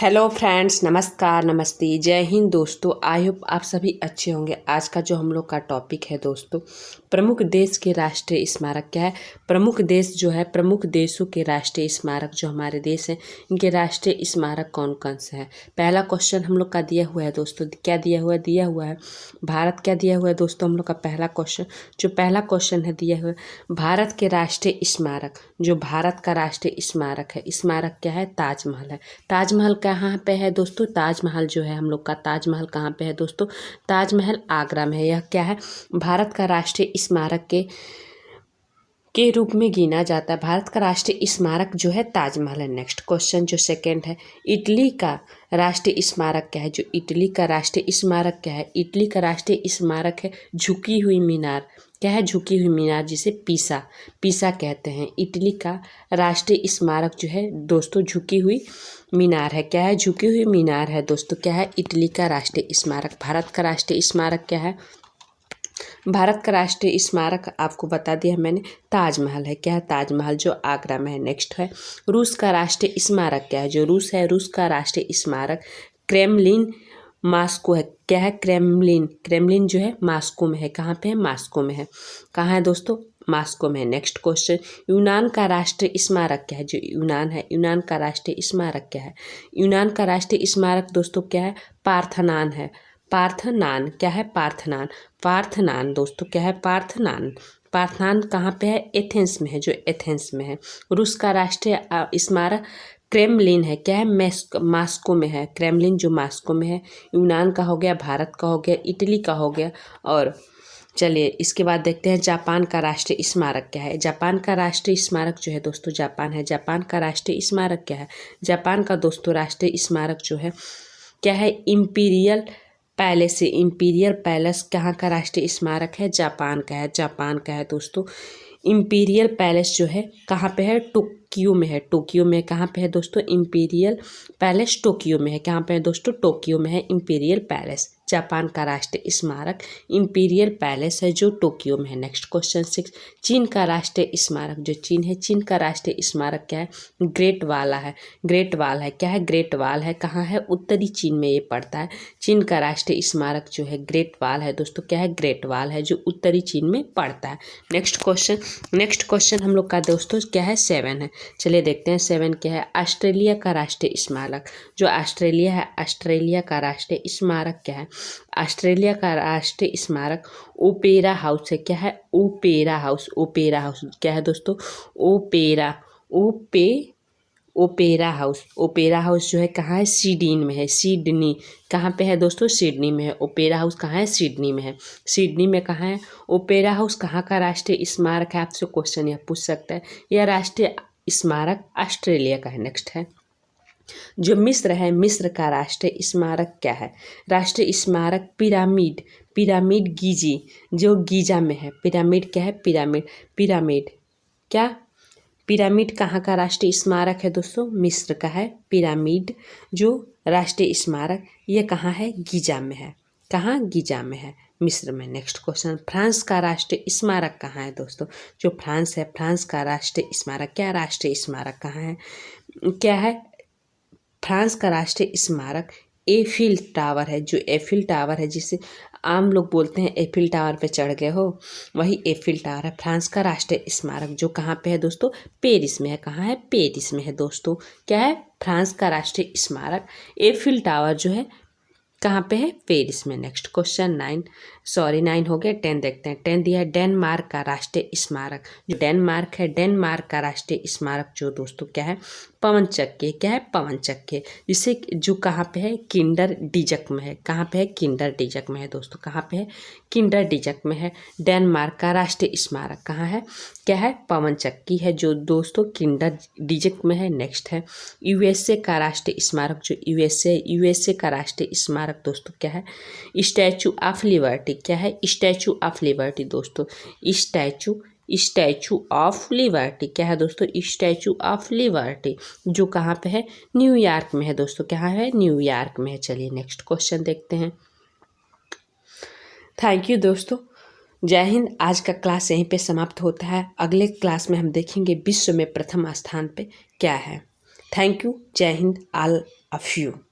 Hello friends, नमस्कार, नमस्ते, जय हिंद दोस्तों। आई होप आप सभी अच्छे होंगे। आज का जो हम लोग का टॉपिक है दोस्तों, प्रमुख देश के राष्ट्रीय स्मारक क्या है। प्रमुख देश जो है, प्रमुख देशों के राष्ट्रीय स्मारक जो हमारे देश हैं, इनके राष्ट्रीय स्मारक कौन कौन से हैं। पहला क्वेश्चन हम लोग का दिया हुआ है दोस्तों, क्या दिया हुआ है भारत। क्या दिया हुआ है दोस्तों हम लोग का पहला क्वेश्चन, जो पहला क्वेश्चन है दिया हुआ है भारत के राष्ट्रीय स्मारक। जो भारत का राष्ट्रीय स्मारक है, स्मारक क्या है, ताजमहल है। ताजमहल कहाँ पे है दोस्तों, ताजमहल जो है हम लोग का ताजमहल कहाँ पे है दोस्तों, ताजमहल आगरा में है। यह क्या है, भारत का राष्ट्रीय स्मारक के रूप में गिना जाता है। भारत का राष्ट्रीय स्मारक जो है ताजमहल है। नेक्स्ट क्वेश्चन जो सेकंड है, इटली का राष्ट्रीय स्मारक क्या है। जो इटली का राष्ट्रीय स्मारक क्या है, इटली का राष्ट्रीय स्मारक है झुकी हुई मीनार। क्या है, झुकी हुई मीनार, जिसे पीसा कहते हैं। इटली का राष्ट्रीय स्मारक जो है दोस्तों झुकी हुई मीनार है। क्या है, झुकी हुई मीनार है दोस्तों। क्या है, इटली का राष्ट्रीय स्मारक। भारत का राष्ट्रीय स्मारक क्या है, भारत का राष्ट्रीय स्मारक आपको बता दिया मैंने, ताजमहल है। क्या है, ताजमहल जो आगरा में है। नेक्स्ट है, रूस का राष्ट्रीय स्मारक क्या है। जो रूस है, रूस का राष्ट्रीय स्मारक क्रेमलिन मास्को है। क्या है, क्रेमलिन जो है मास्को में है। कहाँ पे है, मास्को में है। कहाँ है दोस्तों, मास्को में है। नेक्स्ट क्वेश्चन, यूनान का राष्ट्रीय स्मारक क्या है। जो यूनान है, यूनान का राष्ट्रीय स्मारक क्या है। यूनान का राष्ट्रीय स्मारक दोस्तों क्या है, पार्थनान है। पार्थनान क्या है, पार्थनान दोस्तों क्या है, पार्थनान कहाँ पे है, एथेंस में है। जो एथेंस में है। रूस का राष्ट्रीय स्मारक क्रेमलिन है। क्या है, मास्को में है। क्रेमलिन जो मास्को में है। यूनान का हो गया, भारत का हो गया, इटली का हो गया। और चलिए इसके बाद देखते हैं जापान का राष्ट्रीय स्मारक क्या है। जापान का राष्ट्रीय स्मारक जो है दोस्तों, जापान है। जापान का राष्ट्रीय स्मारक क्या है। जापान का दोस्तों राष्ट्रीय स्मारक जो है क्या है, इम्पीरियल पैलेस है। इम्पीरियल पैलेस कहाँ का राष्ट्रीय स्मारक है, जापान का है। जापान का है दोस्तों। इम्पीरियल पैलेस जो है कहाँ पे है, टोक्यो में है। टोक्यो में कहाँ पे है दोस्तों, इम्पीरियल पैलेस टोक्यो में है। कहाँ पे है दोस्तों, टोक्यो में है इम्पीरियल पैलेस। जापान का राष्ट्रीय स्मारक इम्पीरियल पैलेस है जो टोक्यो में है। नेक्स्ट क्वेश्चन 6, चीन का राष्ट्रीय स्मारक। जो चीन है, चीन का राष्ट्रीय स्मारक क्या है, ग्रेट वाल है। ग्रेट वाल है। क्या है, ग्रेट वाल है। कहाँ है, उत्तरी चीन में ये पड़ता है। चीन का राष्ट्रीय स्मारक जो है ग्रेट वाल है दोस्तों। क्या है, ग्रेट वाल है जो उत्तरी चीन में पड़ता है। नेक्स्ट क्वेश्चन हम लोग का दोस्तों क्या है, 7 है। चलिए देखते हैं 7 क्या है, ऑस्ट्रेलिया का राष्ट्रीय स्मारक। जो ऑस्ट्रेलिया है, ऑस्ट्रेलिया का राष्ट्रीय स्मारक क्या है। ऑस्ट्रेलिया का राष्ट्रीय स्मारक ओपेरा हाउस है। क्या है, ओपेरा हाउस। ओपेरा हाउस क्या है दोस्तों, ओपेरा हाउस। ओपेरा हाउस जो है कहाँ है, सिडनी में है। सिडनी कहाँ पे है दोस्तों, सिडनी में है। ओपेरा हाउस कहाँ है, सिडनी में है। सिडनी में कहाँ है, ओपेरा हाउस कहाँ का राष्ट्रीय स्मारक है। आपसे क्वेश्चन यह पूछ सकता है। यह राष्ट्रीय स्मारक ऑस्ट्रेलिया का है। नेक्स्ट है, जो मिस्र है, मिस्र का राष्ट्रीय स्मारक क्या है। राष्ट्रीय स्मारक पिरामिड गीजी जो गीजा में है। पिरामिड क्या है, पिरामिड क्या, पिरामिड कहाँ का राष्ट्रीय स्मारक है दोस्तों, मिस्र का है। पिरामिड जो राष्ट्रीय स्मारक ये कहाँ है, गीजा में है। कहाँ, गीजा में है, मिस्र में। नेक्स्ट क्वेश्चन, फ्रांस का राष्ट्रीय स्मारक कहाँ है दोस्तों। जो फ्रांस है, फ्रांस का राष्ट्रीय स्मारक क्या, राष्ट्रीय स्मारक कहाँ है, क्या है, फ्रांस का राष्ट्रीय स्मारक एफिल टावर है। जो एफिल टावर है, जिसे आम लोग बोलते हैं एफिल टावर पे चढ़ गए हो, वही एफिल टावर है। फ्रांस का राष्ट्रीय स्मारक जो कहाँ पे है दोस्तों, पेरिस में है। कहाँ है, पेरिस में है दोस्तों। क्या है, फ्रांस का राष्ट्रीय स्मारक एफिल टावर जो है कहाँ पे है, पेरिस में। नेक्स्ट क्वेश्चन 9 हो गया, 10 देखते हैं। 10 दिया है, डेनमार्क का राष्ट्रीय स्मारक। जो डेनमार्क है, डेनमार्क का राष्ट्रीय स्मारक जो दोस्तों क्या है, पवन चक्की। क्या है, पवन चक्की, जिसे जो कहाँ पे है, किंडर डिजक में है। कहाँ पे है, किंडर डिजक में है दोस्तों। कहाँ पे है, किंडर डिजक में है। डेनमार्क का राष्ट्रीय स्मारक कहाँ है, क्या है, पवन चक्की है जो दोस्तों किंडर डिजक में है। नेक्स्ट है, यूएसए का राष्ट्रीय स्मारक। जो यूएसए का राष्ट्रीय स्मारक दोस्तों क्या है, स्टैचू ऑफ लिबर्टी। क्या है, स्टैचू ऑफ लिबर्टी दोस्तों। स्टैचू ऑफ लिबर्टी क्या है दोस्तों, स्टैचू ऑफ लिबर्टी जो कहाँ पे है, न्यूयॉर्क में है दोस्तों। क्या है, न्यूयॉर्क में है। चलिए नेक्स्ट क्वेश्चन देखते हैं। थैंक यू दोस्तों, जय हिंद। आज का क्लास यहीं पे समाप्त होता है। अगले क्लास में हम देखेंगे विश्व में प्रथम स्थान पे क्या है। थैंक यू, जय हिंद, ऑल a few.